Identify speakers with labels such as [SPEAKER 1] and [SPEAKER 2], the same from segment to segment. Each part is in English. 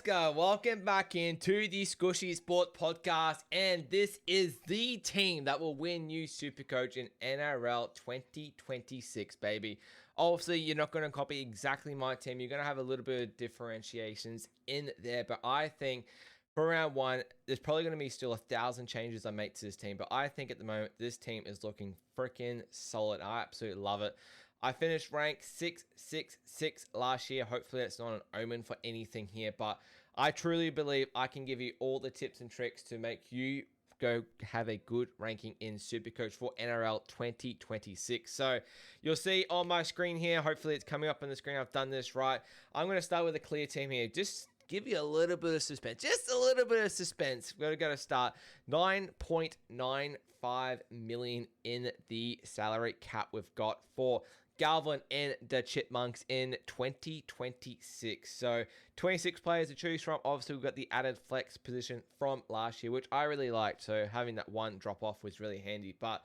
[SPEAKER 1] Let's go. Welcome back into the Squishy Sport Podcast, and this is the team that will win you SuperCoach in NRL 2026, baby. Obviously, you're not going to copy exactly my team. You're going to have a little bit of differentiations in there, but I think for round one, there's probably going to be still 1,000 changes I make to this team, but I think at the moment, this team is looking freaking solid. I absolutely love it. I finished rank 666 last year. Hopefully that's not an omen for anything here, but I truly believe I can give you all the tips and tricks to make you go have a good ranking in SuperCoach for NRL 2026. So you'll see on my screen here, hopefully it's coming up on the screen. I've done this right. I'm going to start with a clear team here. Just give you a little bit of suspense. Just a little bit of suspense. We're going to start 9.95 million in the salary cap we've got for Galvin and the Chipmunks in 2026. So 26 players to choose from. Obviously, we've got the added flex position from last year, which I really liked. So having that one drop off was really handy. But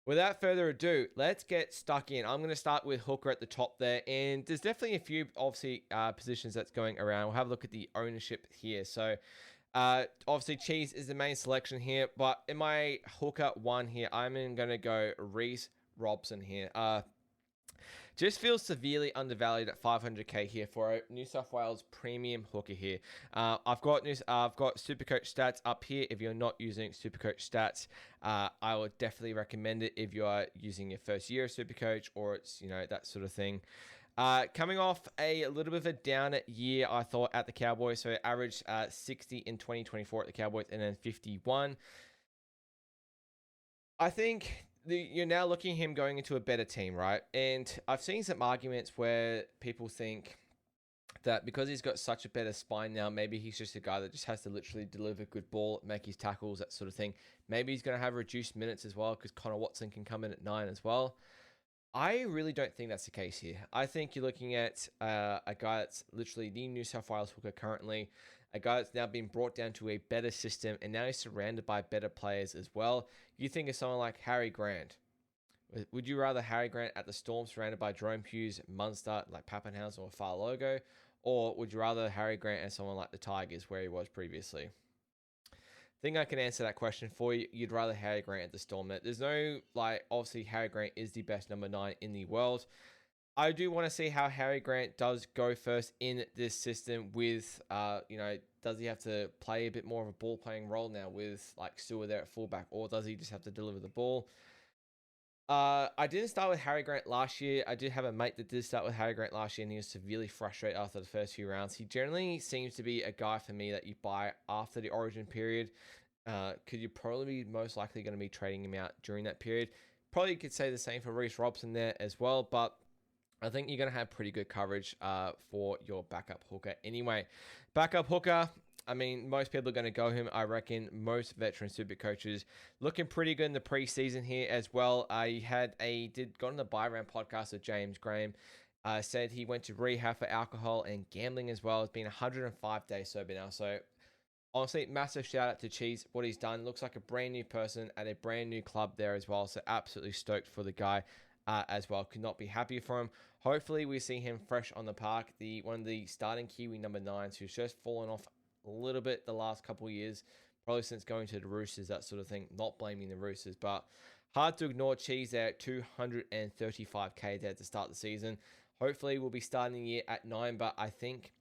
[SPEAKER 1] without further ado, let's get stuck in. I'm going to start with hooker at the top there. And there's definitely a few, obviously, positions that's going around. We'll have a look at the ownership here. So obviously, Cheese is the main selection here. But in my hooker one here, I'm going to go Reece Robson here. Just feels severely undervalued at 500k here for a New South Wales premium hooker here. I've got SuperCoach stats up here. If you're not using SuperCoach stats, I would definitely recommend it if you are using your first year of SuperCoach or it's that sort of thing. Coming off a little bit of a down year, I thought, at the Cowboys. So it averaged 60 in 2024 at the Cowboys and then 51. I think you're now looking at him going into a better team, right? And I've seen some arguments where people think that because he's got such a better spine now, maybe he's just a guy that just has to literally deliver good ball, make his tackles, that sort of thing. Maybe he's going to have reduced minutes as well because Connor Watson can come in at 9 as well. I really don't think that's the case here. I think you're looking at a guy that's literally the New South Wales hooker currently, a guy that's now been brought down to a better system, and now he's surrounded by better players as well. You think of someone like Harry Grant. Would you rather Harry Grant at the Storm surrounded by Jerome Hughes, Munster, like Pappenhausen or Farlogo? Or would you rather Harry Grant as someone like the Tigers where he was previously? I think I can answer that question for you. You'd rather Harry Grant at the Storm. There's no, obviously Harry Grant is the best number 9 in the world. I do want to see how Harry Grant does go first in this system with, does he have to play a bit more of a ball playing role now with Stewart there at fullback, or does he just have to deliver the ball? I didn't start with Harry Grant last year. I did have a mate that did start with Harry Grant last year, and he was severely frustrated after the first few rounds. He generally seems to be a guy for me that you buy after the origin period, because you're probably most likely going to be trading him out during that period. Probably could say the same for Reece Robson there as well, but I think you're going to have pretty good coverage for your backup hooker anyway. Backup hooker, I mean, most people are going to go him. I reckon most veteran super coaches looking pretty good in the preseason here as well. I got on the buy round podcast with James Graham. Said he went to rehab for alcohol and gambling as well. It's been 105 days sober now. So honestly, massive shout out to Cheese. What he's done looks like a brand new person at a brand new club there as well. So absolutely stoked for the guy. As well. Could not be happier for him. Hopefully we see him fresh on the park. One of the starting Kiwi number 9s who's just fallen off a little bit the last couple of years, probably since going to the Roosters, that sort of thing. Not blaming the Roosters, but hard to ignore Cheese there at 235k there to start the season. Hopefully we'll be starting the year at 9, but I think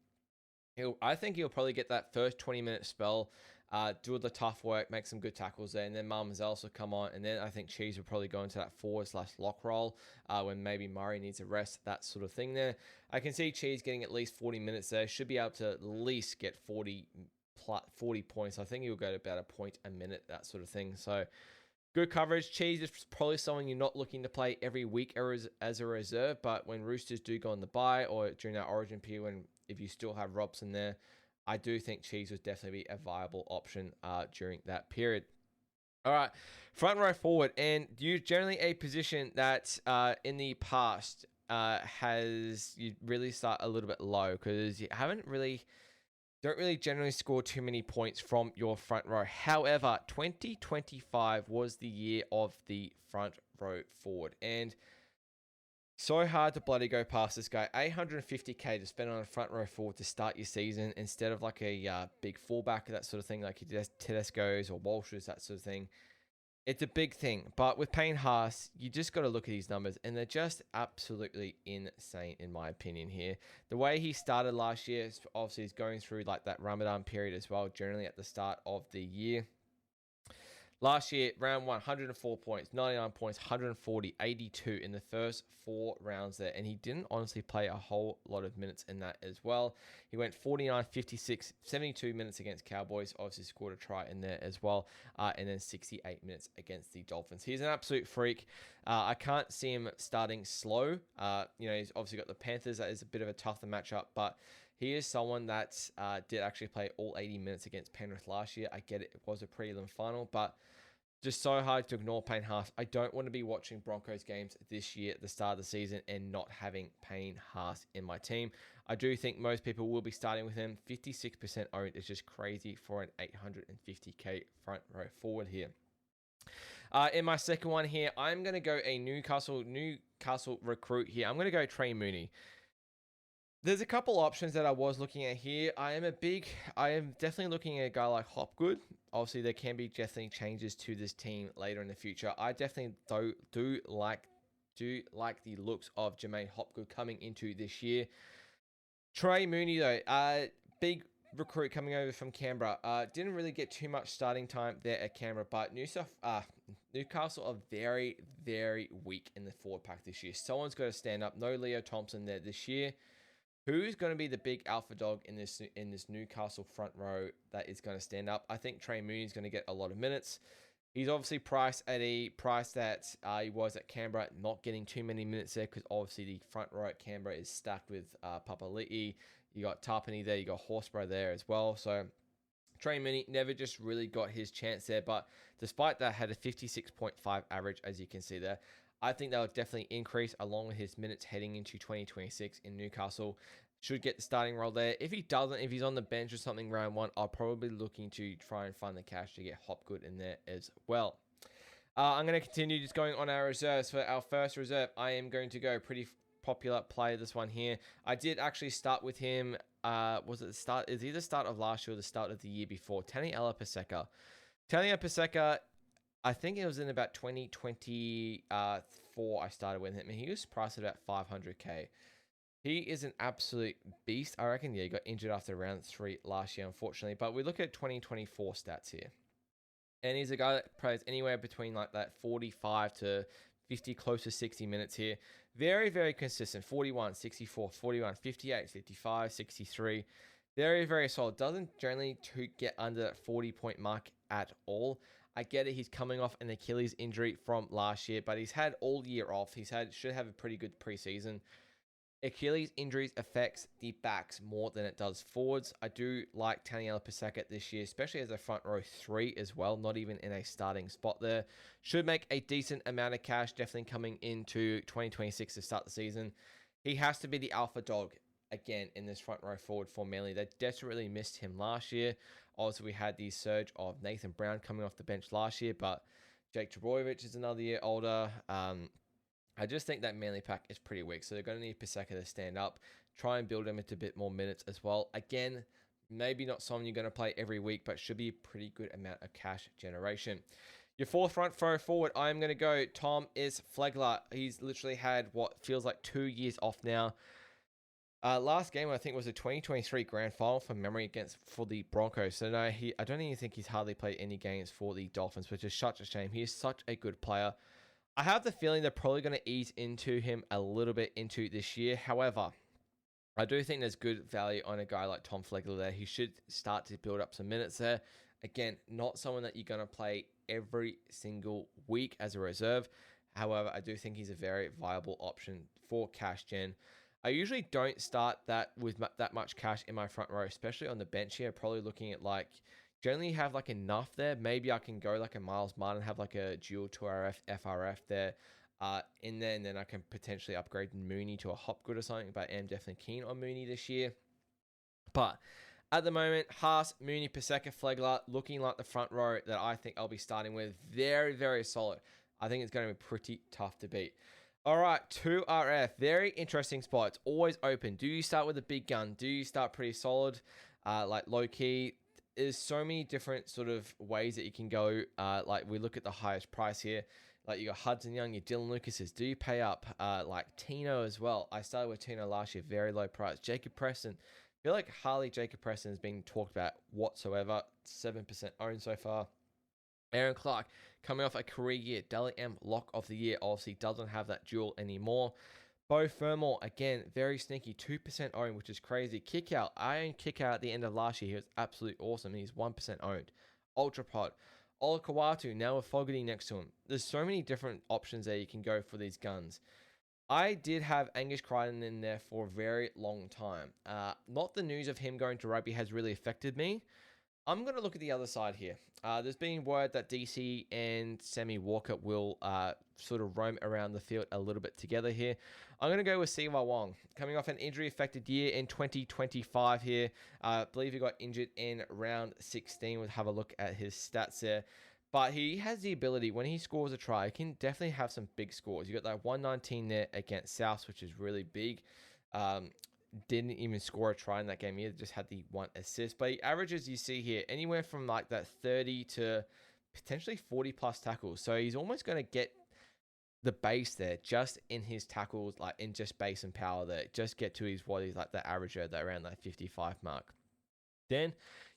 [SPEAKER 1] he'll probably get that first 20-minute spell, do the tough work, make some good tackles there, and then Marmazels will come on, and then I think Cheese will probably go into that forward/lock role when maybe Murray needs a rest, that sort of thing there. I can see Cheese getting at least 40 minutes there, should be able to at least get 40 points. I think he'll go to about a point a minute, that sort of thing. So good coverage. Cheese is probably someone you're not looking to play every week as a reserve, but when Roosters do go on the bye or during that origin period, if you still have Robson there, I do think Cheese would definitely be a viable option during that period. All right, front row forward, and generally a position that in the past you really start a little bit low because you don't really generally score too many points from your front row. However, 2025 was the year of the front row forward, and So hard to bloody go past this guy. 850k to spend on a front row forward to start your season instead of like a big fullback, that sort of thing, like Tedesco's or Walsh's, that sort of thing. It's a big thing. But with Payne Haas, you just got to look at these numbers, and they're just absolutely insane, in my opinion, here. The way he started last year, obviously, he's going through like that Ramadan period as well, generally at the start of the year. Last year, round 1, 104 points, 99 points, 140, 82 in the first 4 rounds there. And he didn't honestly play a whole lot of minutes in that as well. He went 49, 56, 72 minutes against Cowboys. Obviously scored a try in there as well. And then 68 minutes against the Dolphins. He's an absolute freak. I can't see him starting slow. He's obviously got the Panthers. That is a bit of a tougher matchup. But he is someone that did actually play all 80 minutes against Penrith last year. I get it. It was a prelim final, but just so hard to ignore Payne Haas. I don't want to be watching Broncos games this year at the start of the season and not having Payne Haas in my team. I do think most people will be starting with him. 56% owned is just crazy for an 850k front row forward here. In my second one here, I'm going to go a Newcastle recruit here. I'm going to go Trey Mooney. There's a couple options that I was looking at here. I am definitely looking at a guy like Hopgood. Obviously, there can be definitely changes to this team later in the future. I definitely do like the looks of Jermaine Hopgood coming into this year. Trey Mooney, though, big recruit coming over from Canberra. Didn't really get too much starting time there at Canberra, but Newcastle are very, very weak in the forward pack this year. Someone's got to stand up. No Leo Thompson there this year. Who's going to be the big alpha dog in this Newcastle front row that is going to stand up? I think Trey Mooney is going to get a lot of minutes. He's obviously priced at a price that he was at Canberra, not getting too many minutes there because obviously the front row at Canberra is stacked with Papali'i. You got Tarpany there, you got Horsburgh there as well. So Trey Mooney never just really got his chance there, but despite that, had a 56.5 average, as you can see there. I think that will definitely increase along with his minutes heading into 2026 in Newcastle. Should get the starting role there. If he doesn't, if he's on the bench or something round 1, I'll probably be looking to try and find the cash to get Hopgood in there as well. I'm going to continue just going on our reserves. For our first reserve, I am going to go pretty popular play, this one here. I did actually start with him. Was it the start? Is either the start of last year or the start of the year before? Taniela Paseka. Taniela Paseka, I think it was in about 2024 I started with him, and he was priced at about 500k. He is an absolute beast. I reckon, yeah, he got injured after round 3 last year, unfortunately. But we look at 2024 stats here. And he's a guy that plays anywhere between like that 45 to 50, close to 60 minutes here. Very, very consistent. 41, 64, 41, 58, 55, 63. Very, very solid. Doesn't generally get under that 40-point mark at all. I get it. He's coming off an Achilles injury from last year, but he's had all year off. Should have a pretty good preseason. Achilles injuries affects the backs more than it does forwards. I do like Taniela Paseka this year, especially as a front row 3 as well, not even in a starting spot there. Should make a decent amount of cash, definitely coming into 2026 to start the season. He has to be the alpha dog again in this front row forward for Manly. They desperately missed him last year. Also, we had the surge of Nathan Brown coming off the bench last year, but Jake Trbojevic is another year older. I just think that Manly pack is pretty weak, so they're going to need Paseka to stand up, try and build him into a bit more minutes as well. Again, maybe not someone you're going to play every week, but should be a pretty good amount of cash generation. Your fourth front row forward, I'm going to go Tom Flegler. He's literally had what feels like 2 years off now. Last game, I think, was a 2023 grand final from memory for the Broncos. So no, I don't even think he's hardly played any games for the Dolphins, which is such a shame. He is such a good player. I have the feeling they're probably going to ease into him a little bit into this year. However, I do think there's good value on a guy like Tom Flegler there. He should start to build up some minutes there. Again, not someone that you're going to play every single week as a reserve. However, I do think he's a very viable option for cash gen. I usually don't start that with that much cash in my front row, especially on the bench here. Probably looking at like, generally have like enough there. Maybe I can go like a Miles Martin, have like a dual 2RF, FRF there in there, and then I can potentially upgrade Mooney to a Hopgood or something, but I am definitely keen on Mooney this year. But at the moment, Haas, Mooney, Paseka, Flegler, looking like the front row that I think I'll be starting with. Very, very solid. I think it's going to be pretty tough to beat. All right, 2RF. Very interesting spot. It's always open. Do you start with a big gun? Do you start pretty solid, like low key? There's so many different sort of ways that you can go. Like we look at the highest price here. Like you got Hudson Young, your Dylan Lucases. Do you pay up? Like Tino as well. I started with Tino last year, very low price. Jacob Preston. I feel like Harley Jacob Preston has been talked about whatsoever. 7% owned so far. Aaron Clark coming off a career year. Dally M lock of the year. Obviously doesn't have that duel anymore. Bo Fermor, again, very sneaky. 2% owned, which is crazy. Kick out. I owned Kick out at the end of last year. He was absolutely awesome. He's 1% owned. Ultra Pod. Ola Kawatu, now with Fogarty next to him. There's so many different options there you can go for these guns. I did have Angus Crichton in there for a very long time. Not the news of him going to rugby has really affected me. I'm going to look at the other side here. There's been word that DC and Sammy Walker will sort of roam around the field a little bit together here. I'm going to go with Siwa Wong. Coming off an injury-affected year in 2025 here. I believe he got injured in round 16. We'll have a look at his stats there. But he has the ability, when he scores a try, he can definitely have some big scores. You got that 119 there against South, which is really big. Didn't even score a try in that game either, just had the 1 assist. But he averages, you see here, anywhere from like that 30 to potentially 40 plus tackles. So he's almost going to get the base there just in his tackles, like in just base and power there. Just get to his what is like the average at around that 55 mark. Then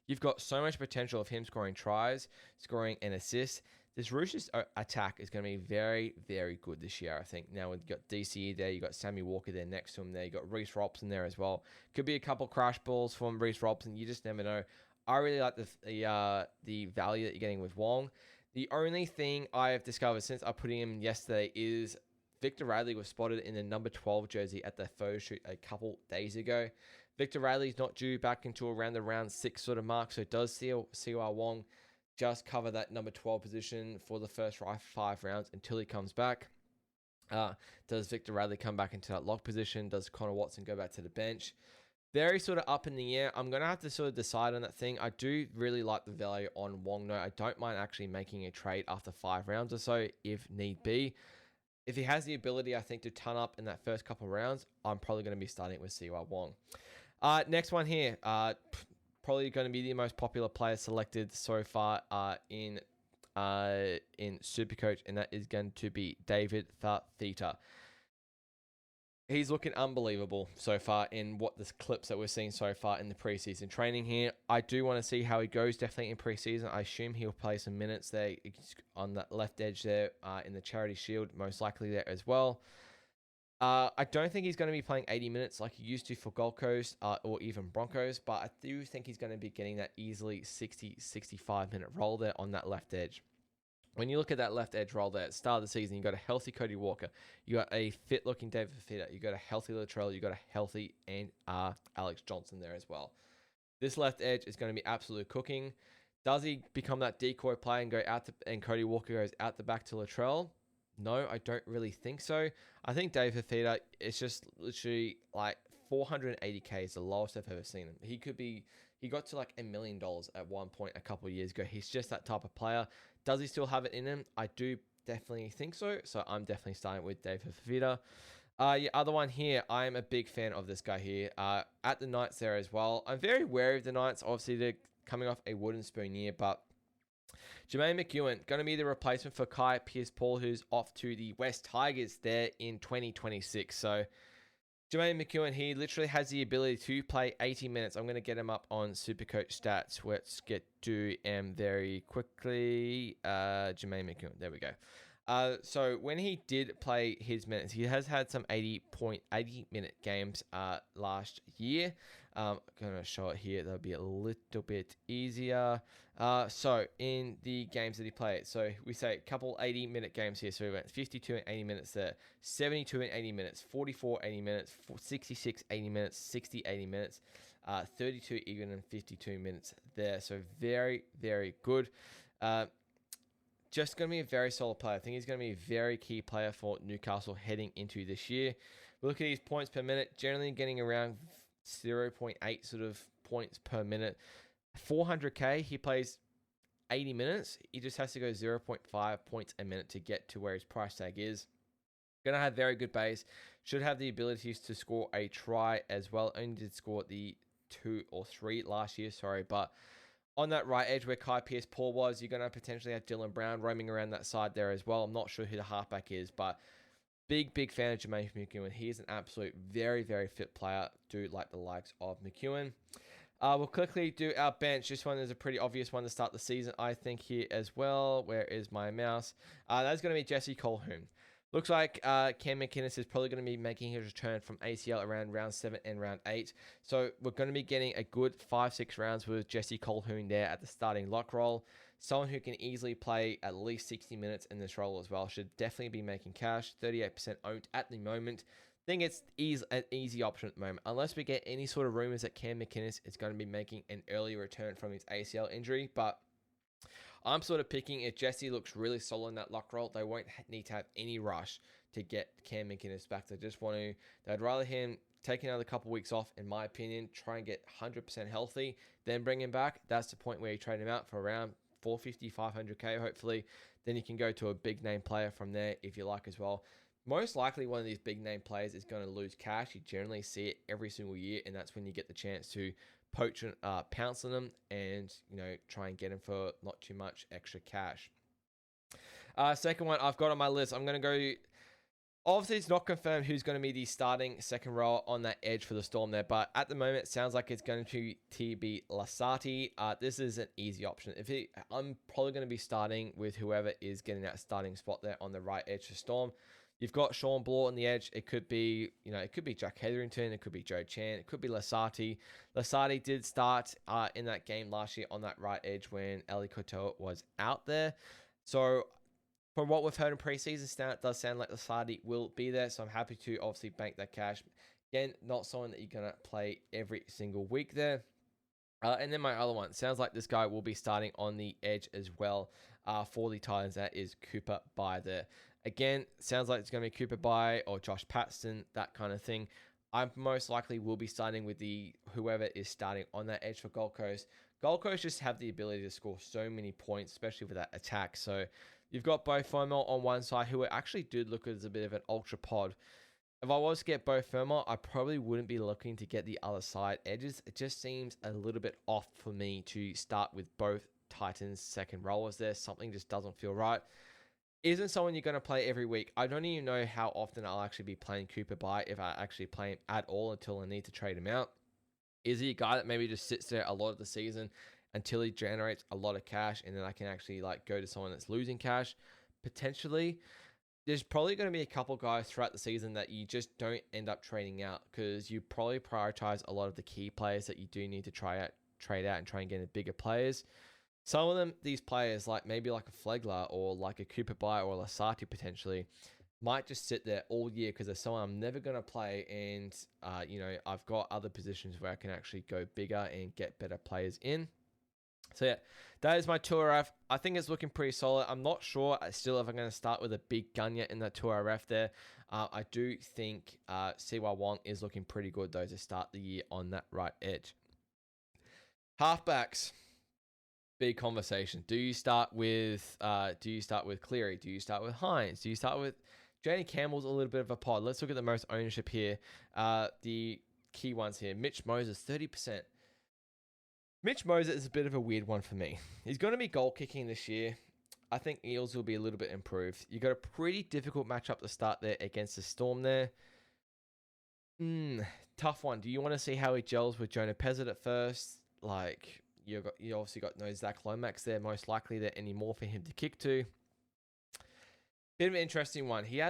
[SPEAKER 1] you've got so much potential of him scoring tries, scoring an assist. This Roosters attack is going to be very, very good this year, I think. Now we've got DCE there, you've got Sammy Walker there next to him there, you've got Reece Robson there as well. Could be a couple crash balls from Reece Robson, you just never know. I really like the value that you're getting with Wong. The only thing I have discovered since I put him yesterday is Victor Radley was spotted in the number 12 jersey at the photo shoot a couple days ago. Victor Radley's not due back until around the round 6 sort of mark, so does Siwa Wong just cover that number 12 position for the first 5 rounds until he comes back? Does Victor Radley come back into that lock position? Does Connor Watson go back to the bench? Very sort of up in the air. I'm going to have to sort of decide on that thing. I do really like the value on Wong, though. I don't mind actually making a trade after 5 rounds or so if need be. If he has the ability, I think, to ton up in that first couple of rounds, I'm probably going to be starting with Siwa Wong. Next one here. Probably going to be the most popular player selected so far in SuperCoach, and that is going to be David Theta. He's looking unbelievable so far in what the clips that we're seeing so far in the preseason training here. I do want to see how he goes definitely in preseason. I assume he'll play some minutes there on that left edge there in the Charity Shield, most likely there as well. I don't think he's going to be playing 80 minutes like he used to for Gold Coast or even Broncos, but I do think he's going to be getting that easily 60-65 minute role there on that left edge. When you look at that left edge role there at the start of the season, you got a healthy Cody Walker, you got a fit-looking David Fifita, you got a healthy Latrell, you got a healthy and Alex Johnson there as well. This left edge is going to be absolute cooking. Does he become that decoy player and go out and Cody Walker goes out the back to Latrell? No, I don't really think so. I think Dave Fifita is just literally like 480k is the lowest I've ever seen him. He got to like $1 million at one point a couple of years ago. He's just that type of player. Does he still have it in him? I do definitely think so. So I'm definitely starting with Dave Fifita. The other one here, I am a big fan of this guy here. At the Knights there as well. I'm very wary of the Knights. Obviously, they're coming off a wooden spoon year, but Jermaine McEwen, going to be the replacement for Kai Pearce-Paul, who's off to the West Tigers there in 2026. So Jermaine McEwen, he literally has the ability to play 80 minutes. I'm going to get him up on SuperCoach stats. Let's get to him very quickly. Jermaine McEwen, there we go. So when he did play his minutes, he has had some 80-minute games last year. I'm going to show it here. That'll be a little bit easier. So in the games that he played, so we say a couple 80-minute games here. So we went 52 and 80 minutes there, 72 and 80 minutes, 44 80 minutes, 66 80 minutes, 60 80 minutes, 32 even and 52 minutes there. So very, very good. Just going to be a very solid player. I think he's going to be a very key player for Newcastle heading into this year. We look at his points per minute, generally getting around 0.8 sort of points per minute. 400k, he plays 80 minutes. He just has to go 0.5 points a minute to get to where his price tag is. Going to have very good base. Should have the abilities to score a try as well. Only did score the 2 or 3 last year, sorry. But on that right edge where Kai Pearce-Paul was, you're going to potentially have Dylan Brown roaming around that side there as well. I'm not sure who the halfback is, but big fan of Jermaine McEwen. He is an absolute very, very fit player. Do like the likes of McEwen. We'll quickly do our bench. This one is a pretty obvious one to start the season, I think, here as well. Where is my mouse? That's going to be Jesse Colquhoun. Looks like Cam McInnes is probably going to be making his return from ACL around round 7 and round 8. So we're going to be getting a good 5-6 rounds with Jesse Colquhoun there at the starting lock role. Someone who can easily play at least 60 minutes in this role as well. Should definitely be making cash. 38% owned at the moment. I think it's an easy option at the moment. Unless we get any sort of rumors that Cam McInnes is going to be making an early return from his ACL injury. But I'm sort of picking if Jesse looks really solid in that lock role, they won't need to have any rush to get Cam McInnes back. They'd rather him take another couple weeks off, in my opinion, try and get 100% healthy, then bring him back. That's the point where you trade him out for around 450, 500k, hopefully. Then you can go to a big name player from there if you like as well. Most likely one of these big name players is going to lose cash. You generally see it every single year, and that's when you get the chance to poach and pounce on them and, try and get them for not too much extra cash. Second one I've got on my list, I'm going to go. Obviously, it's not confirmed who's going to be the starting second row on that edge for the Storm there, but at the moment, it sounds like it's going to be Lasati. This is an easy option. I'm probably going to be starting with whoever is getting that starting spot there on the right edge for Storm. You've got Sean Bloor on the edge. It could be, Jack Hetherington. It could be Joe Chan. It could be Lasati. Lasati did start in that game last year on that right edge when Eli Kotoa was out there. So from what we've heard in preseason, it does sound like Lasati will be there. So I'm happy to obviously bank that cash. Again, not someone that you're going to play every single week there. And then my other one, sounds like this guy will be starting on the edge as well for the Titans. That is Cooper Bye there. Again, sounds like it's going to be Cooper Bye or Josh Patson, that kind of thing. I most likely will be starting with whoever is starting on that edge for Gold Coast. Gold Coast just have the ability to score so many points, especially with that attack. So you've got Bo Fermor on one side, who actually did look as a bit of an ultra pod. If I was to get Bo Fermor, I probably wouldn't be looking to get the other side edges. It just seems a little bit off for me to start with both Titans second rollers there. Something just doesn't feel right. Isn't someone you're going to play every week. I don't even know how often I'll actually be playing Cooper Bye, if I actually play him at all until I need to trade him out. Is he a guy that maybe just sits there a lot of the season until he generates a lot of cash and then I can actually go to someone that's losing cash? Potentially. There's probably going to be a couple guys throughout the season that you just don't end up trading out because you probably prioritize a lot of the key players that you do need to trade out and try and get in bigger players. Some of them, these players, maybe like a Flegler or like a Cooper Bye or a Lasati potentially, might just sit there all year because they're someone I'm never going to play. And, I've got other positions where I can actually go bigger and get better players in. So, yeah, that is my 2RF. I think it's looking pretty solid. I'm not sure still if I'm going to start with a big gun yet in that 2RF there. I do think CY Wong is looking pretty good, though, to start the year on that right edge. Halfbacks. Big conversation. Do you start with Cleary? Do you start with Hines? Do you start with Janie Campbell's a little bit of a pod? Let's look at the most ownership here. The key ones here. Mitch Moses, 30%. Mitch Moses is a bit of a weird one for me. He's going to be goal kicking this year. I think Eels will be a little bit improved. You got a pretty difficult matchup to start there against the Storm there. Tough one. Do you want to see how he gels with Jonah Pezzett at first? You obviously got no Zach Lomax there, most likely there any more for him to kick to. Bit of an interesting one. He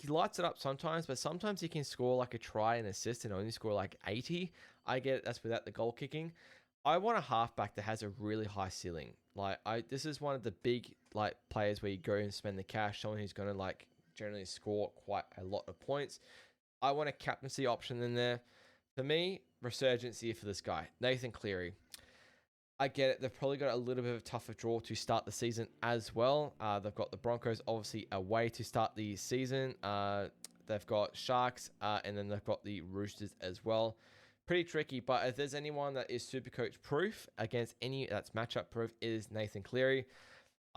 [SPEAKER 1] lights it up sometimes, but sometimes he can score a try and assist and only score 80. I get it, that's without the goal kicking. I want a halfback that has a really high ceiling. This is one of the big players where you go and spend the cash, someone who's going to generally score quite a lot of points. I want a captaincy option in there. For me, resurgence here for this guy, Nathan Cleary. I get it. They've probably got a little bit of a tougher draw to start the season as well. They've got the Broncos, obviously, away to start the season. They've got Sharks, and then they've got the Roosters as well. Pretty tricky, but if there's anyone that is SuperCoach proof against any that's matchup proof, is Nathan Cleary.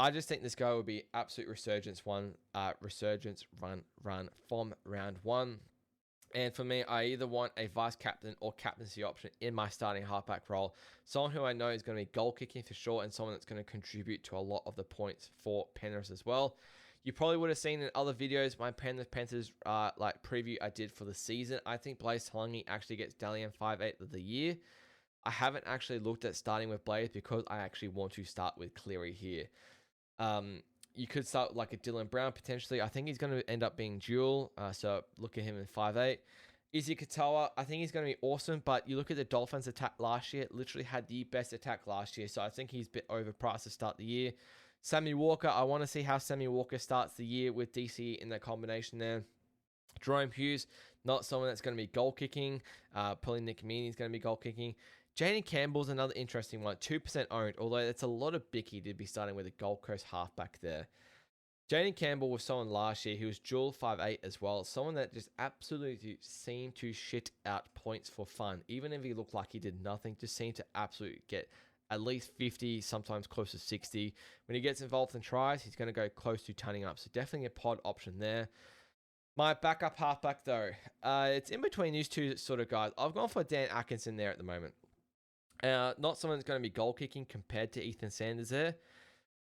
[SPEAKER 1] I just think this guy will be absolute resurgence run from round one. And for me, I either want a vice captain or captaincy option in my starting halfback role. Someone who I know is going to be goal kicking for sure, and someone that's going to contribute to a lot of the points for Penrith as well. You probably would have seen in other videos my Penrith Panthers preview I did for the season. I think Blaze Talungi actually gets Dalian 5'8" of the year. I haven't actually looked at starting with Blaze because I actually want to start with Cleary here. You could start like a Dylan Brown potentially. I think he's going to end up being dual. So look at him in 5'8". Izzy Katoa, I think he's going to be awesome. But you look at the Dolphins' attack last year, literally had the best attack last year. So I think he's a bit overpriced to start the year. Sammy Walker, I want to see how Sammy Walker starts the year with DC in that combination there. Jerome Hughes, not someone that's going to be goal kicking. Probably Nick Meaney is going to be goal kicking. Jaden Campbell's another interesting one, 2% owned, although it's a lot of bicky to be starting with a Gold Coast halfback there. Jaden Campbell was someone last year who was dual 5'8" as well, someone that just absolutely seemed to shit out points for fun. Even if he looked like he did nothing, just seemed to absolutely get at least 50, sometimes close to 60. When he gets involved in tries, he's going to go close to turning up, so definitely a pod option there. My backup halfback though, it's in between these two sort of guys. I've gone for Dan Atkinson there at the moment. Not someone that's going to be goal kicking compared to Ethan Sanders there,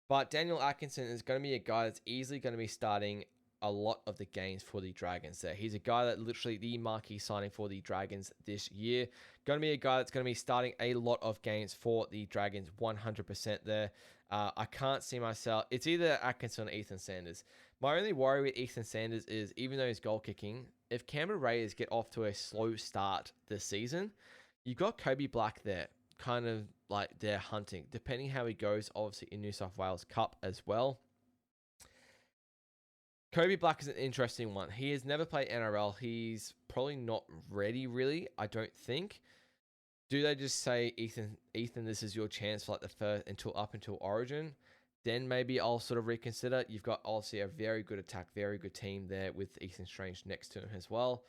[SPEAKER 1] but Daniel Atkinson is going to be a guy that's easily going to be starting a lot of the games for the Dragons there. He's a guy that literally the marquee signing for the Dragons this year. Going to be a guy that's going to be starting a lot of games for the Dragons 100% there. I can't see myself. It's either Atkinson or Ethan Sanders. My only worry with Ethan Sanders is even though he's goal kicking, if Canberra Raiders get off to a slow start this season, you've got Kobe Black there, kind of like they're hunting, depending how he goes, obviously in New South Wales Cup as well. Kobe Black is an interesting one. He has never played NRL. He's probably not ready, really, I don't think. Do they just say, Ethan, this is your chance for like the first until Origin? Then maybe I'll sort of reconsider. You've got obviously a very good attack, very good team there with Ethan Strange next to him as well.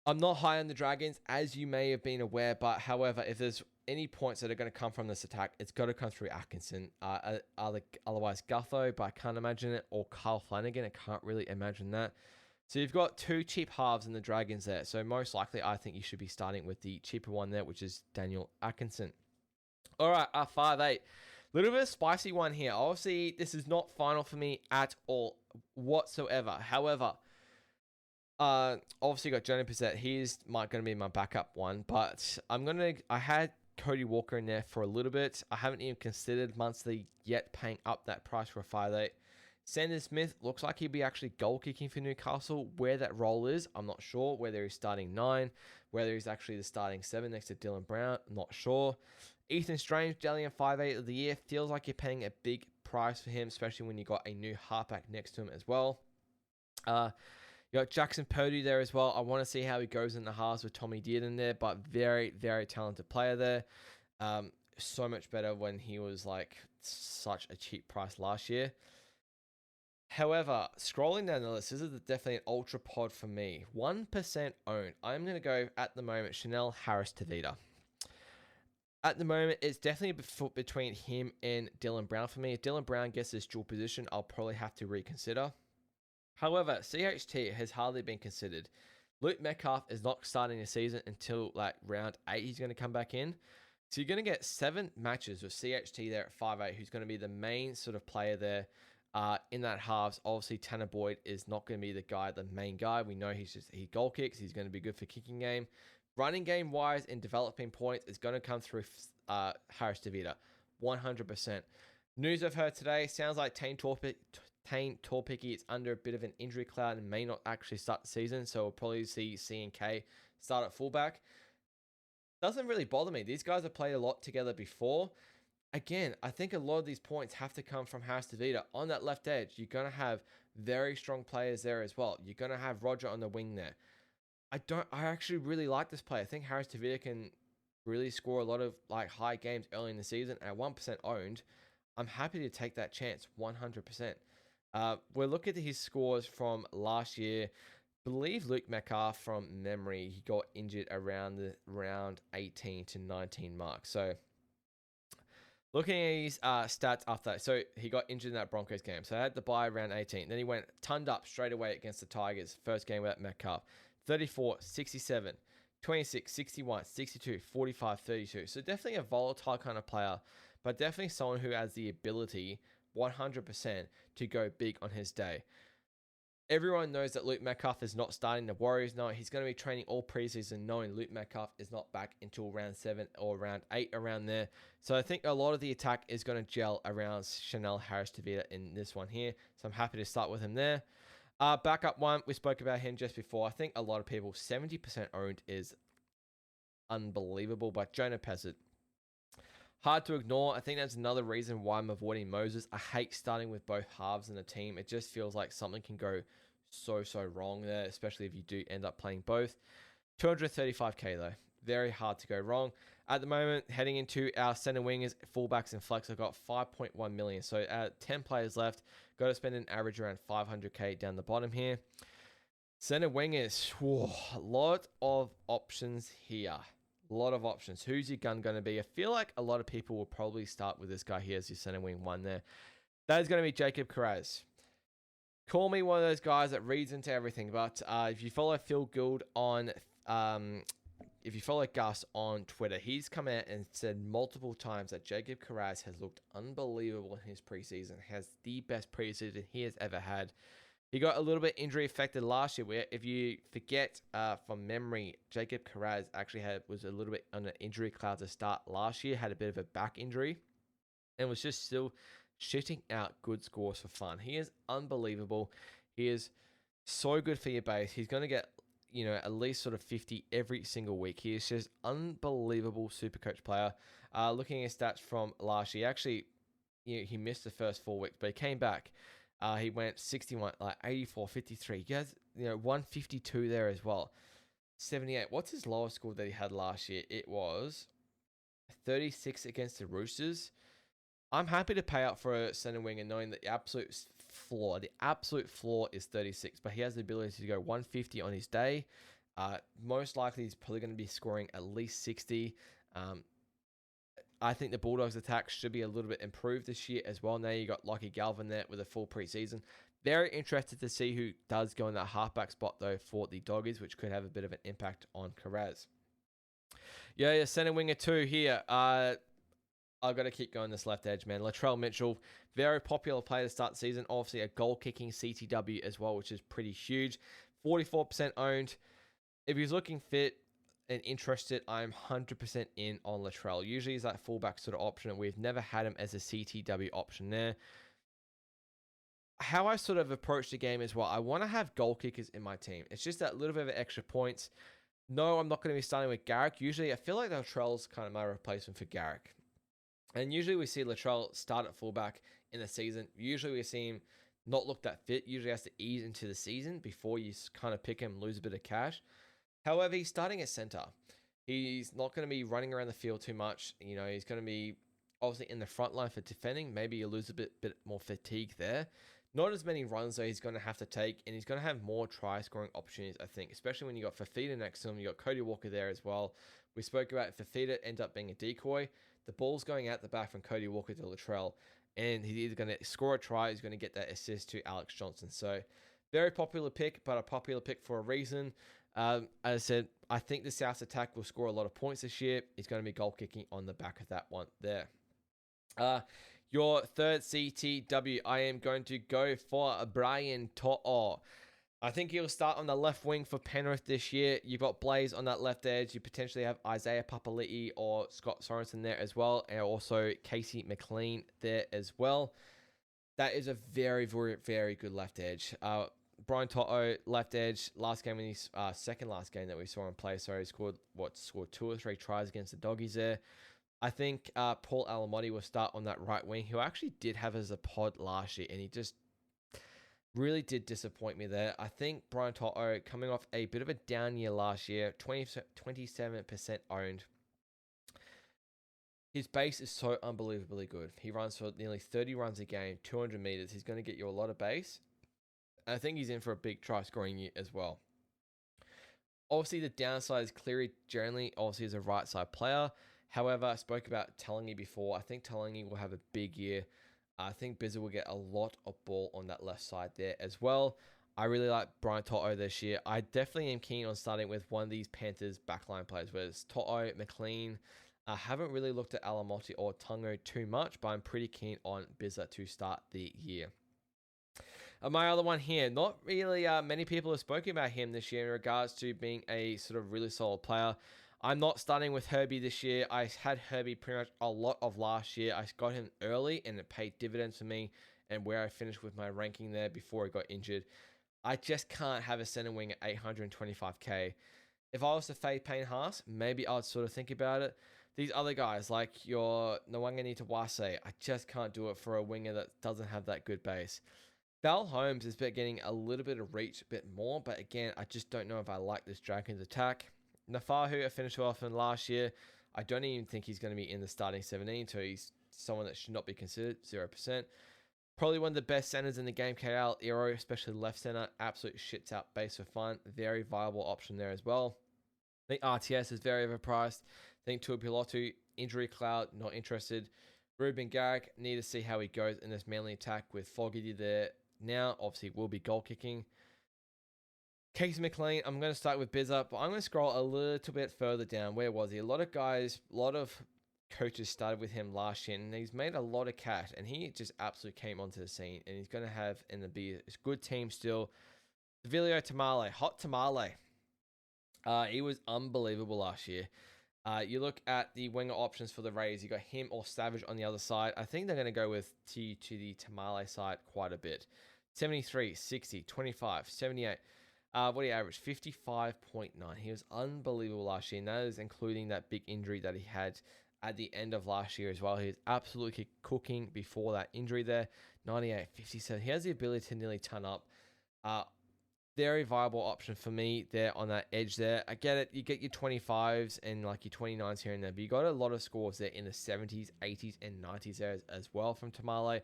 [SPEAKER 1] I'm not high on the Dragons, as you may have been aware, but however, if there's any points that are going to come from this attack, it's got to come through Atkinson. Otherwise Gutho, but I can't imagine it, or Carl Flanagan. I can't really imagine that. So you've got two cheap halves in the Dragons there. So most likely, I think you should be starting with the cheaper one there, which is Daniel Atkinson. All right, 5'8". Little bit of a spicy one here. Obviously, this is not final for me at all whatsoever. However, obviously got Jonah Pizzette. He's going to be my backup one, but I had Cody Walker in there for a little bit. I haven't even considered monthly yet paying up that price for a 5'8". Sanders Smith looks like he'll be actually goal kicking for Newcastle. Where that role is, I'm not sure. Whether he's starting 9, whether he's actually the starting 7 next to Dylan Brown, I'm not sure. Ethan Strange, Dalian 5'8" of the year, feels like you're paying a big price for him, especially when you got a new halfback next to him as well. You got Jackson Purdy there as well. I want to see how he goes in the halves with Tommy Dearden there, but very, very talented player there. So much better when he was like such a cheap price last year. However, scrolling down the list, this is definitely an ultra pod for me. 1% owned. I'm going to go at the moment Chanel Harris-Tavita. At the moment, it's definitely between him and Dylan Brown for me. If Dylan Brown gets this dual position, I'll probably have to reconsider. However, CHT has hardly been considered. Luke Metcalf is not starting the season until like round 8. He's going to come back in. So you're going to get 7 matches with CHT there at 5'8", who's going to be the main sort of player there in that halves. Obviously, Tanner Boyd is not going to be the main guy. We know he goal kicks. He's going to be good for kicking game. Running game wise and developing points is going to come through Harris Tavita, 100%. News I've heard today sounds like Tane Torpicki is under a bit of an injury cloud and may not actually start the season, so we'll probably see C&K start at fullback. Doesn't really bother me. These guys have played a lot together before. Again, I think a lot of these points have to come from Harris Tavita. On that left edge, you're going to have very strong players there as well. You're going to have Roger on the wing there. I actually really like this play. I think Harris Tavita can really score a lot of like high games early in the season. At 1% owned, I'm happy to take that chance 100%. We'll look at his scores from last year. I believe Luke Metcalf, from memory, he got injured around the round 18 to 19 mark. So Looking at his stats after that, so he got injured in that Broncos game. So I had to buy around 18. Then he went tonned up straight away against the Tigers. First game without Metcalf. 34, 67, 26, 61, 62, 45, 32. So definitely a volatile kind of player, but definitely someone who has the ability 100% to go big on his day. Everyone knows that Luke Metcalf is not starting. The Warriors know he's going to be training all preseason knowing Luke Metcalf is not back until round 7 or round 8, around there. So I think a lot of the attack is going to gel around Chanel Harris-Tavita in this one here. So I'm happy to start with him there. Backup one, we spoke about him just before. I think a lot of people, 70% owned is unbelievable, but Jonah Pezzett. Hard to ignore. I think that's another reason why I'm avoiding Moses. I hate starting with both halves in the team. It just feels like something can go so wrong there, especially if you do end up playing both. 235k though. Very hard to go wrong. At the moment, heading into our center wingers, fullbacks, and flex, I've got 5.1 million. So 10 players left. Got to spend an average around 500k down the bottom here. Center wingers, a lot of options here. A lot of options. Who's your gun going to be? I feel like a lot of people will probably start with this guy here as your center wing one there. That is going to be Jacob Carraz. Call me one of those guys that reads into everything, but if you follow Phil Gould on, if you follow Gus on Twitter, he's come out and said multiple times that Jacob Carraz has looked unbelievable in his preseason, has the best preseason he has ever had. He got a little bit injury affected last year, where if you forget from memory, Jacob Carraz actually was a little bit on an injury cloud to start last year, had a bit of a back injury, and was just still shitting out good scores for fun. He is unbelievable. He is so good for your base. He's going to get, at least sort of 50 every single week. He is just unbelievable SuperCoach player. Looking at his stats from last year, actually, he missed the first 4 weeks, but he came back. He went 61, 84, 53. He has, 152 there as well. 78. What's his lowest score that he had last year? It was 36 against the Roosters. I'm happy to pay out for a center wing and knowing that the absolute floor is 36, but he has the ability to go 150 on his day. Most likely he's probably going to be scoring at least 60. I think the Bulldogs attack should be a little bit improved this year as well. Now you got Lockie Galvin there with a full preseason. Very interested to see who does go in that halfback spot though for the Doggies, which could have a bit of an impact on Carraz. Yeah, center winger 2 here. I've got to keep going this left edge, man. Latrell Mitchell, very popular player to start the season. Obviously a goal-kicking CTW as well, which is pretty huge. 44% owned. If he's looking fit and interested, I'm 100% in on Latrell. Usually he's that fullback sort of option, and we've never had him as a CTW option there. How I sort of approach the game as well, I want to have goal kickers in my team. It's just that little bit of extra points. No, I'm not going to be starting with Garrick. Usually I feel like Latrell's kind of my replacement for Garrick. And usually we see Latrell start at fullback in the season. Usually we see him not look that fit. Usually has to ease into the season before you kind of pick him and lose a bit of cash. However, he's starting at center. He's not going to be running around the field too much. He's going to be obviously in the front line for defending. Maybe you lose a bit more fatigue there. Not as many runs though he's going to have to take, and he's going to have more try scoring opportunities, I think, especially when you got Fafita next to him. You got Cody Walker there as well. We spoke about Fafita end up being a decoy. The ball's going out the back from Cody Walker to Latrell, and he's either going to score a try, he's going to get that assist to Alex Johnson. So very popular pick, but a popular pick for a reason. As I said, I think the South's attack will score a lot of points this year. He's going to be goal kicking on the back of that one there. Your third CTW, I am going to go for Brian To'o. I think he'll start on the left wing for Penrith this year. You've got Blaze on that left edge. You potentially have Isaiah Papali'i or Scott Sorensen there as well, and also Casey McLean there as well. That is a very, very, very good left edge. Brian To'o, left edge, last game in his second last game that we saw him play. So he scored 2 or 3 tries against the Doggies there. I think Paul Alamotti will start on that right wing, who I actually did have as a pod last year, and he just really did disappoint me there. I think Brian To'o, coming off a bit of a down year last year, 27% owned. His base is so unbelievably good. He runs for nearly 30 runs a game, 200 meters. He's going to get you a lot of base. I think he's in for a big try scoring year as well. Obviously, the downside is Cleary generally, obviously, is a right side player. However, I spoke about Talangi before. I think Talangi will have a big year. I think Bizza will get a lot of ball on that left side there as well. I really like Brian Toto this year. I definitely am keen on starting with one of these Panthers backline players, whether it's Toto, McLean. I haven't really looked at Alamotti or Tungo too much, but I'm pretty keen on Bizza to start the year. My other one here, not really many people have spoken about him this year in regards to being a sort of really solid player. I'm not starting with Herbie this year. I had Herbie pretty much a lot of last year. I got him early and it paid dividends for me and where I finished with my ranking there before he got injured. I just can't have a center wing at 825k. If I was to fade Payne Haas, maybe I'd sort of think about it. These other guys, like your Nwangani Tawase, I just can't do it for a winger that doesn't have that good base. Val Holmes is getting a little bit of reach, a bit more, but again, I just don't know if I like this Dragons attack. Nafahu, I finished off in last year. I don't even think he's going to be in the starting 17, so he's someone that should not be considered, 0%. Probably one of the best centers in the game, KL, Eero, especially left center, absolute shits out base for fun. Very viable option there as well. I think RTS is very overpriced. I think Tuipulotu, injury cloud, not interested. Ruben Garrick, need to see how he goes in this Manly attack with Fogarty there. Now, obviously, will be goal kicking. Casey McLean, I'm going to start with Bizza, but I'm going to scroll a little bit further down. Where was he? A lot of coaches started with him last year, and he's made a lot of cash, and he just absolutely came onto the scene, and he's going to have in the be a good team still. Vilio Tamale, hot Tamale. He was unbelievable last year. You look at the winger options for the Rays, you got him or Savage on the other side. I think they're going to go with to the Tamale side quite a bit. 73, 60, 25, 78. What do you average? 55.9. He was unbelievable last year, and that is including that big injury that he had at the end of last year as well. He was absolutely cooking before that injury there. 98, 57. He has the ability to nearly ton up. Very viable option for me there on that edge there. I get it. You get your 25s and like your 29s here and there, but you got a lot of scores there in the 70s, 80s, and 90s there as well from Tamale. I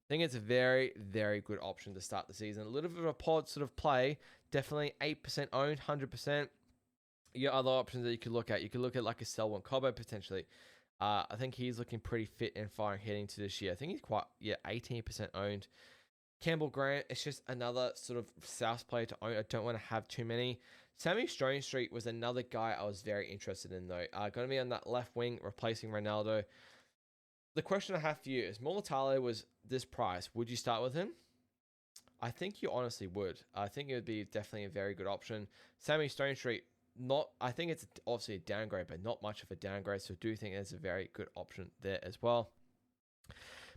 [SPEAKER 1] think it's a very, very good option to start the season. A little bit of a pod sort of play. Definitely 8% owned, 100%. Your other options that you could look at. You could look at like a Selwyn Cobbo potentially. I think he's looking pretty fit and firing heading to this year. I think he's quite, 18% owned. Campbell Grant, it's just another sort of South player to own. I don't want to have too many. Sammy Stone Street was another guy I was very interested in though. Going to be on that left wing, replacing Ronaldo. The question I have for you is, Mulatalo was this price. Would you start with him? I think you honestly would. I think it would be definitely a very good option. Sammy Stone Street, I think it's obviously a downgrade, but not much of a downgrade. So I do think there's a very good option there as well.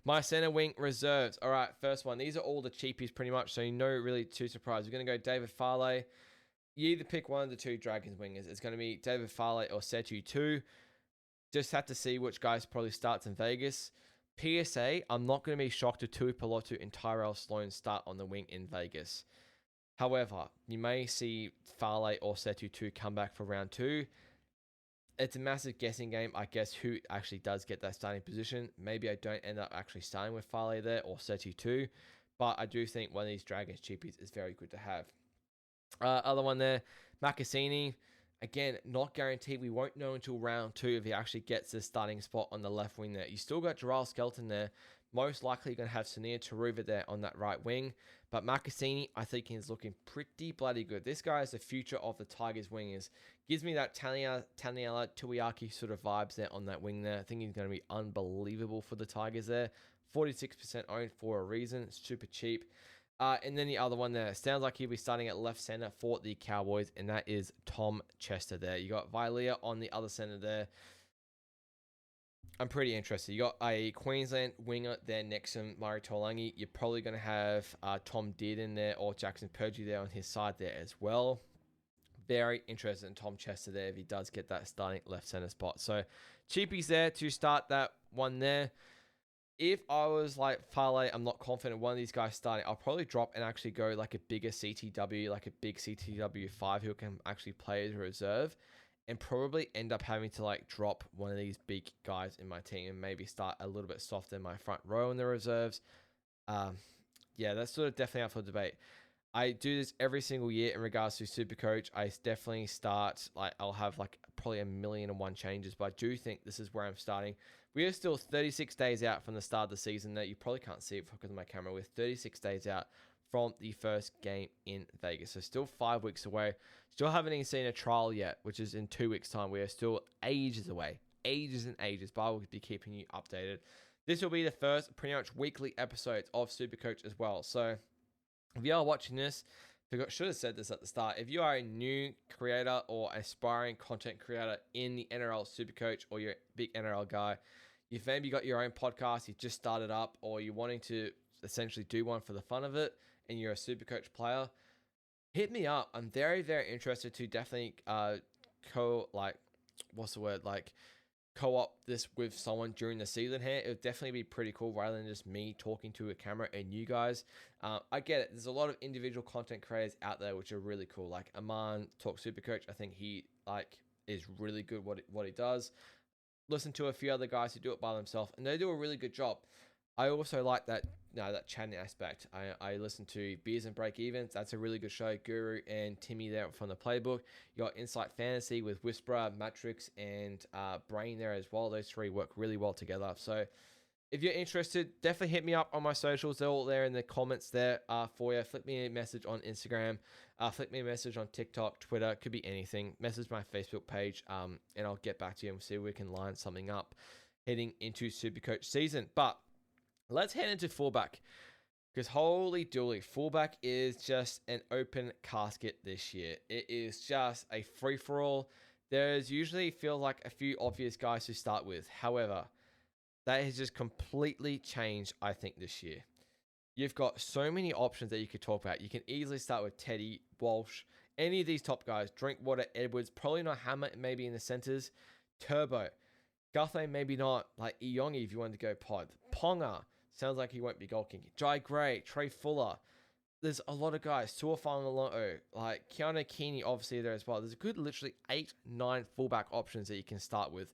[SPEAKER 1] My center wing reserves. All right, first one. These are all the cheapies pretty much, so you're not really too surprised. We're going to go David Farley. You either pick one of the two Dragons wingers. It's going to be David Farley or Setu 2. Just have to see which guys probably starts in Vegas. PSA, I'm not going to be shocked if Tui Pelotu and Tyrell Sloan start on the wing in Vegas. However, you may see Farley or Setu 2 come back for round 2. It's a massive guessing game, I guess, who actually does get that starting position. Maybe I don't end up actually starting with Farley there or Setu 2, but I do think one of these Dragons cheapies is very good to have. Other one there, Makasini. Again, not guaranteed. We won't know until round 2 if he actually gets the starting spot on the left wing there. You still got Gerald Skelton there. Most likely you're going to have Sunir Taruva there on that right wing. But Makasini, I think he's looking pretty bloody good. This guy is the future of the Tigers wingers. Gives me that Taniela Tuiaki sort of vibes there on that wing there. I think he's going to be unbelievable for the Tigers there. 46% owned for a reason. Super cheap. And then the other one there, sounds like he'll be starting at left center for the Cowboys, and that is Tom Chester there. You got Vilea on the other center there. I'm pretty interested. You got a Queensland winger there next to Murray Tolangi. You're probably going to have Tom Dearden there or Jackson Purgey there on his side there as well. Very interested in Tom Chester there if he does get that starting left center spot. So cheapies there to start that one there. If I was like Farley, I'm not confident in one of these guys starting. I'll probably drop and actually go like a bigger CTW, like a big CTW 5 who can actually play as a reserve, and probably end up having to like drop one of these big guys in my team and maybe start a little bit softer in my front row in the reserves. Yeah, that's sort of definitely up for debate. I do this every single year in regards to SuperCoach. I definitely start, like, I'll have like probably 1,000,001 changes, but I do think this is where I'm starting. We are still 36 days out from the start of the season. Now, you probably can't see it because of my camera. We're 36 days out from the first game in Vegas. So still 5 weeks away. Still haven't even seen a trial yet, which is in 2 weeks' time. We are still ages away. Ages and ages, but I will be keeping you updated. This will be the first pretty much weekly episodes of SuperCoach as well. So if you are watching this, should have said this at the start. If you are a new creator or aspiring content creator in the NRL SuperCoach, or you're a big NRL guy, you've maybe got your own podcast, you've just started up, or you're wanting to essentially do one for the fun of it, and you're a SuperCoach player, hit me up. I'm very, very interested to definitely co-op this with someone during the season here. It would definitely be pretty cool rather than just me talking to a camera and you guys. I get it. There's a lot of individual content creators out there which are really cool. Like Aman Talk Supercoach. I think he is really good what he does. Listen to a few other guys who do it by themselves and they do a really good job. I also like that chatting aspect. I listen to Beers and Break Evens. That's a really good show. Guru and Timmy there from the playbook. You got Insight Fantasy with Whisperer, Matrix, and Brain there as well. Those three work really well together. So if you're interested, definitely hit me up on my socials. They're all there in the comments there for you. Flick me a message on Instagram. Flick me a message on TikTok, Twitter. Could be anything. Message my Facebook page, and I'll get back to you and see if we can line something up heading into Supercoach season. But let's head into fullback, because holy dooly, fullback is just an open casket this year. It is just a free-for-all. There's usually feel like a few obvious guys to start with. However, that has just completely changed, I think, this year. You've got so many options that you could talk about. You can easily start with Teddy, Walsh, any of these top guys. Drinkwater, Edwards, probably not Hammer, maybe in the centers. Turbo, Guthrie, maybe not. Like Iongi, if you wanted to go pod. Ponga, sounds like he won't be goal kicking. Jai Gray, Trey Fuller. There's a lot of guys. Tuafalolo, like Keanu Keeney, obviously there as well. There's a good literally 8-9 fullback options that you can start with.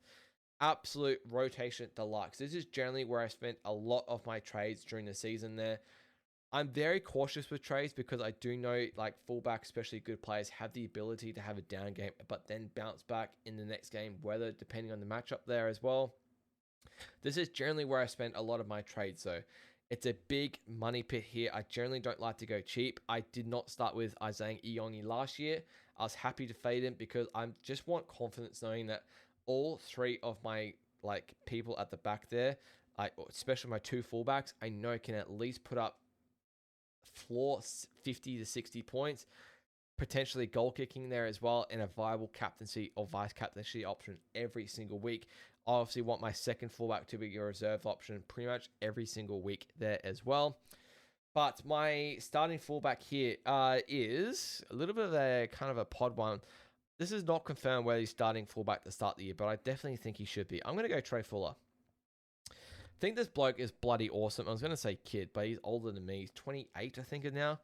[SPEAKER 1] Absolute rotation deluxe. This is generally where I spent a lot of my trades during the season there. I'm very cautious with trades because I do know like fullback, especially good players, have the ability to have a down game, but then bounce back in the next game, whether depending on the matchup there as well. This is generally where I spend a lot of my trades, so it's a big money pit here. I generally don't like to go cheap. I did not start with Isaiah Iongi last year. I was happy to fade him because I just want confidence knowing that all three of my people at the back there, especially my two fullbacks, I know can at least put up floor 50 to 60 points, potentially goal kicking there as well, and a viable captaincy or vice captaincy option every single week. I obviously want my second fullback to be your reserve option pretty much every single week there as well. But my starting fullback here is a little bit of a kind of a pod one. This is not confirmed whether he's starting fullback to start the year, but I definitely think he should be. I'm going to go Trey Fuller. I think this bloke is bloody awesome. I was going to say kid, but he's older than me. He's 28, I think, now.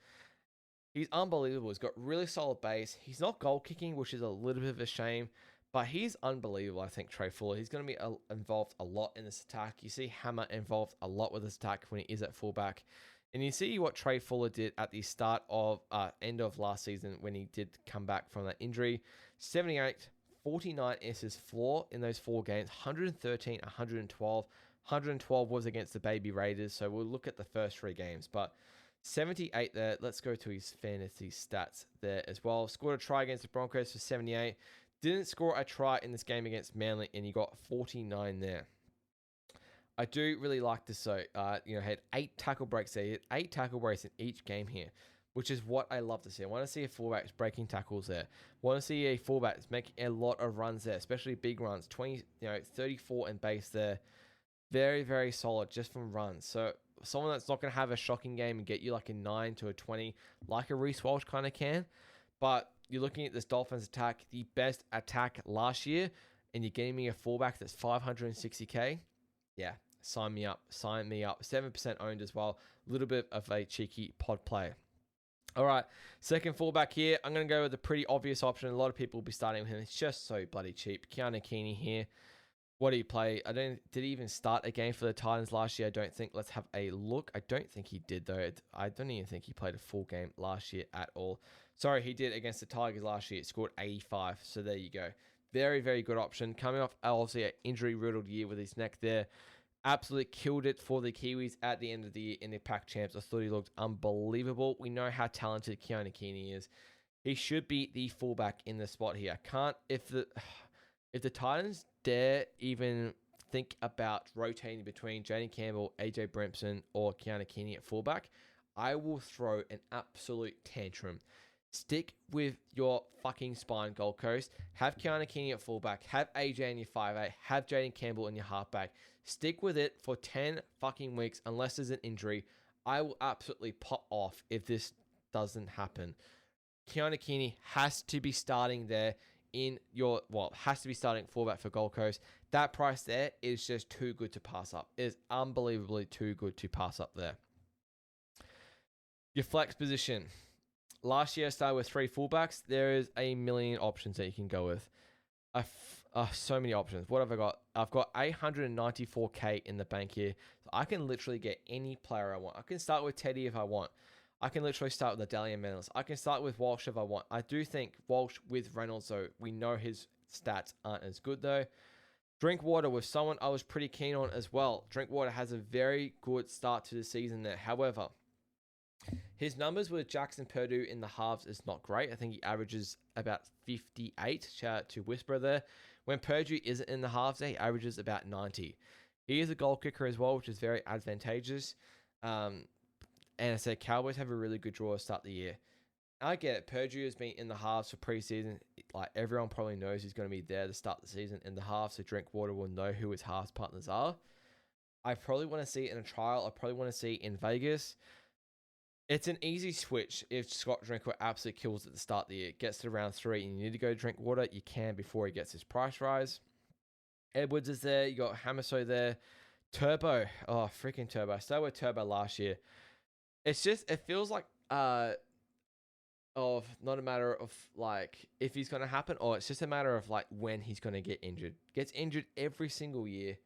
[SPEAKER 1] He's unbelievable. He's got really solid base. He's not goal kicking, which is a little bit of a shame, but he's unbelievable, I think, Trey Fuller. He's going to be involved a lot in this attack. You see Hammer involved a lot with this attack when he is at fullback. And you see what Trey Fuller did at the start of end of last season when he did come back from that injury. 78, 49 is his floor in those 4 games. 113, 112. 112 was against the Baby Raiders, so we'll look at the first 3 games. But 78 there. Let's go to his fantasy stats there as well. Scored a try against the Broncos for 78. Didn't score a try in this game against Manly, and he got 49 there. I do really like this. So, had 8 tackle breaks there. He had 8 tackle breaks in each game here, which is what I love to see. I want to see a fullback breaking tackles there. I want to see a fullback making a lot of runs there, especially big runs. 34 in base there. Very, very solid just from runs. So, someone that's not going to have a shocking game and get you like a 9 to a 20, like a Reece Walsh kind of can. But you're looking at this Dolphins attack, the best attack last year, and you're getting me a fullback that's 560k. Yeah, sign me up. Sign me up. 7% owned as well. A little bit of a cheeky pod play. All right, second fullback here. I'm going to go with a pretty obvious option. A lot of people will be starting with him. It's just so bloody cheap. Keanu Keeney here. What did he play? Did he even start a game for the Titans last year? I don't think. Let's have a look. I don't think he did, though. I don't even think he played a full game last year at all. Sorry, he did against the Tigers last year. It scored 85. So there you go. Very, very good option. Coming off, obviously, an injury-riddled year with his neck there. Absolutely killed it for the Kiwis at the end of the year in the Pac Champs. I thought he looked unbelievable. We know how talented Keone Keeney is. He should be the fullback in the spot here. If the Titans dare even think about rotating between Jaden Campbell, AJ Brimson, or Keone Keeney at fullback, I will throw an absolute tantrum. Stick with your fucking spine, Gold Coast. Have Keone Keeney at fullback. Have AJ in your 5'8". Have Jaden Campbell in your halfback. Stick with it for 10 fucking weeks unless there's an injury. I will absolutely pop off if this doesn't happen. Keone Keeney has to be starting there has to be starting fullback for Gold Coast. That price there is just too good to pass up. It is unbelievably too good to pass up there. Your flex position. Last year I started with 3 fullbacks. There is a million options that you can go with. So many options. What have I got? I've got 894k in the bank here. So I can literally get any player I want. I can start with Teddy if I want. I can literally start with the Dalian Reynolds. I can start with Walsh if I want. I do think Walsh with Reynolds, though, we know his stats aren't as good, though. Drinkwater was someone I was pretty keen on as well. Drinkwater has a very good start to the season there. However, his numbers with Jackson Purdue in the halves is not great. I think he averages about 58. Shout out to Whisper there. When Purdue isn't in the halves, he averages about 90. He is a goal kicker as well, which is very advantageous. And I said Cowboys have a really good draw to start the year. I get it. Purdue has been in the halves for preseason. Like, everyone probably knows he's going to be there to start the season in the halves, so Drinkwater will know who his halves partners are. I probably want to see it in a trial. I probably want to see it in Vegas. It's an easy switch if Scott Drinkwater absolutely kills at the start of the year. Gets to round 3 and you need to go Drinkwater. You can before he gets his price rise. Edwards is there. You got Hamaso there. Turbo. Oh, freaking Turbo. I started with Turbo last year. It feels like not a matter of like if he's going to happen, or it's just a matter of like when he's going to get injured. Gets injured every single year.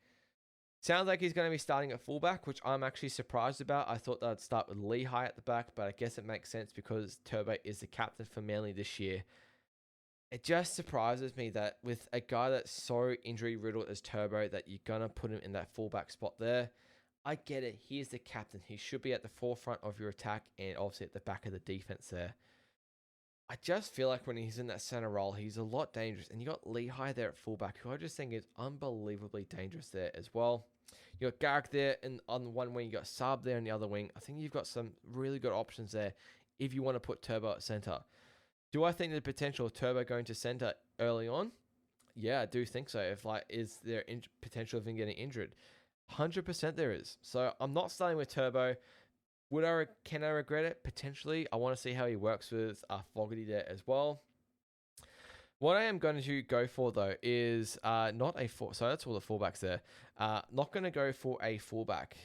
[SPEAKER 1] Sounds like he's going to be starting at fullback, which I'm actually surprised about. I thought they'd start with Lehigh at the back, but I guess it makes sense because Turbo is the captain for Manly this year. It just surprises me that with a guy that's so injury riddled as Turbo, that you're going to put him in that fullback spot there. I get it. He is the captain. He should be at the forefront of your attack and obviously at the back of the defense there. I just feel like when he's in that center role, he's a lot dangerous. And you got Lehigh there at fullback, who I just think is unbelievably dangerous there as well. You got Garrick there and on one wing, you got Saab there on the other wing. I think you've got some really good options there if you want to put Turbo at center. Do I think the potential of Turbo going to center early on? Yeah, I do think so. Is there potential of him getting injured? 100% there is. So I'm not starting with Turbo. Can I regret it? Potentially. I want to see how he works with Fogarty there as well. What I am going to go for, though, is not a full. So that's all the fullbacks there. Not going to go for a fullback.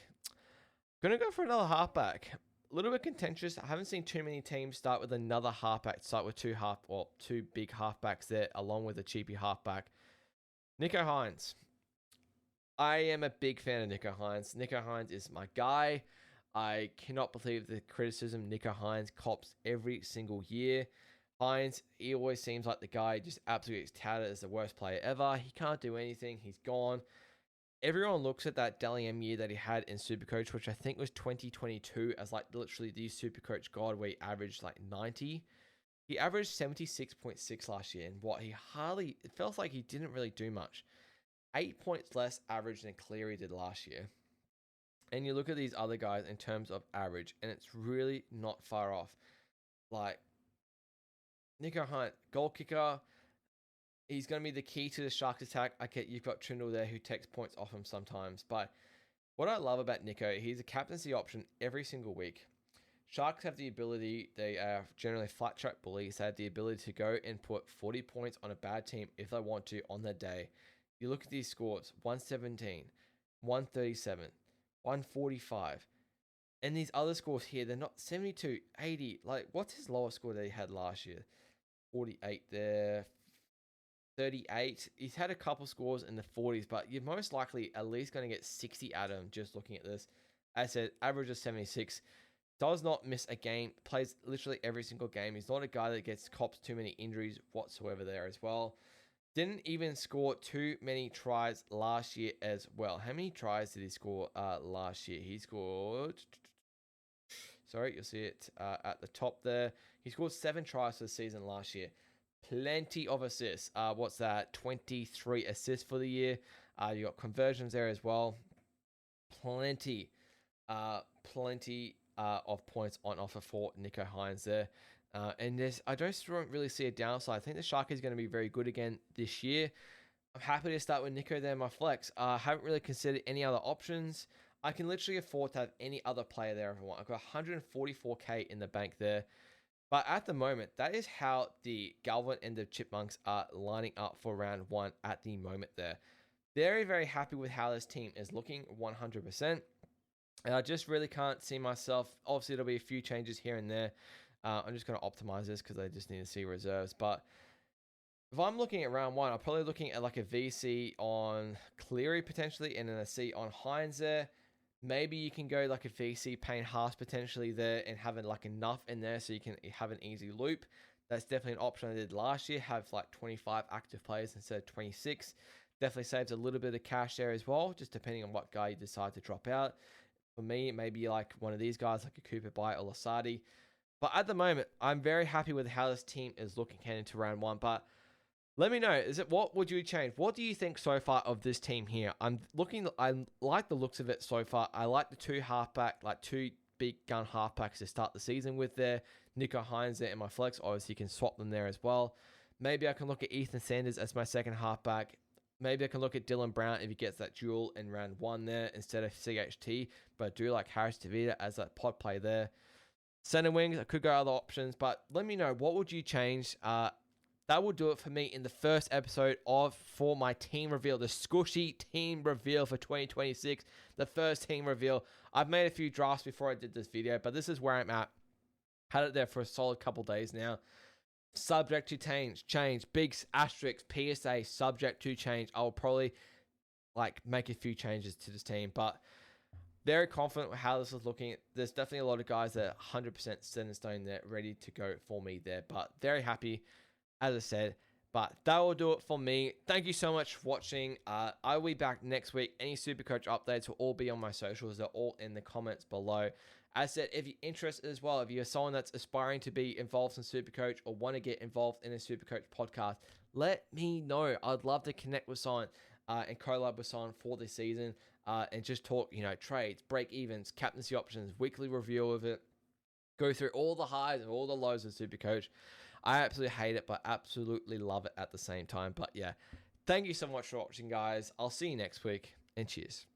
[SPEAKER 1] Going to go for another halfback. A little bit contentious. I haven't seen too many teams start with another halfback. Start with two big halfbacks there, along with a cheapy halfback. Nico Hines. I am a big fan of Nico Hines. Nico Hines is my guy. I cannot believe the criticism Nico Hines cops every single year. Hines, he always seems like the guy just absolutely gets touted as the worst player ever. He can't do anything. He's gone. Everyone looks at that Dally M year that he had in SuperCoach, which I think was 2022, as like literally the SuperCoach god where he averaged like 90. He averaged 76.6 last year, and it felt like he didn't really do much. 8 points less average than Cleary did last year. And you look at these other guys in terms of average, and it's really not far off. Like, Nico Hunt, goal kicker, he's going to be the key to the Sharks attack. Okay, you've got Trindle there who takes points off him sometimes. But what I love about Nico, he's a captaincy option every single week. Sharks have the ability, they are generally flat track bullies, they have the ability to go and put 40 points on a bad team if they want to on their day. You look at these scores, 117, 137, 145. And these other scores here, they're not 72, 80. Like, what's his lowest score that he had last year? 48 there. 38. He's had a couple scores in the 40s, but you're most likely at least going to get 60 out of him just looking at this. As I said, average of 76. Does not miss a game. Plays literally every single game. He's not a guy that cops too many injuries whatsoever there as well. Didn't even score too many tries last year as well. How many tries did he score last year? He scored... Sorry, you'll see it at the top there. He scored 7 tries for the season last year. Plenty of assists. What's that? 23 assists for the year. You got conversions there as well. Plenty of points on offer for Nicho Hynes there. And I don't really see a downside. I think the Shark is going to be very good again this year. I'm happy to start with Nicho there in my flex. I haven't really considered any other options. I can literally afford to have any other player there if I want. I've got 144k in the bank there. But at the moment, that is how the Galvin and the Chipmunks are lining up for round 1 at the moment there. Very, very happy with how this team is looking, 100%. And I just really can't see myself. Obviously, there'll be a few changes here and there. I'm just going to optimize this because I just need to see reserves. But if I'm looking at round 1, I'm probably looking at like a VC on Cleary potentially and then a C on Hynes there. Maybe you can go like a VC Payne Haas potentially there and having like enough in there so you can have an easy loop. That's definitely an option I did last year. Have like 25 active players instead of 26. Definitely saves a little bit of cash there as well, just depending on what guy you decide to drop out. For me, maybe like one of these guys like a Cooper Bye or Lasardi. But at the moment, I'm very happy with how this team is looking heading into round 1. But let me know, what would you change? What do you think so far of this team here? I like the looks of it so far. I like the two big gun halfbacks to start the season with there. Nicho Hynes there in my flex. Obviously, you can swap them there as well. Maybe I can look at Ethan Sanders as my second halfback. Maybe I can look at Dylan Brown if he gets that duel in round 1 there instead of CHT. But I do like Harris Tavita as that pod play there. Center wings, I could go other options. But let me know, what would you change? That will do it for me in the first episode for my team reveal, the Squishy team reveal for 2026, the first team reveal. I've made a few drafts before I did this video, but this is where I'm at. Had it there for a solid couple days now. Subject to change, big asterisk, PSA, subject to change. I'll probably make a few changes to this team, but very confident with how this is looking. There's definitely a lot of guys that are 100% set in stone there, ready to go for me there, but very happy. As I said, but that will do it for me. Thank you so much for watching. I will be back next week. Any SuperCoach updates will all be on my socials. They're all in the comments below. As I said, if you're interested as well, if you're someone that's aspiring to be involved in SuperCoach or want to get involved in a SuperCoach podcast, let me know. I'd love to connect with someone and collab with someone for this season and just talk, trades, break evens, captaincy options, weekly review of it. Go through all the highs and all the lows of SuperCoach. I absolutely hate it, but absolutely love it at the same time. But yeah, thank you so much for watching, guys. I'll see you next week, and cheers.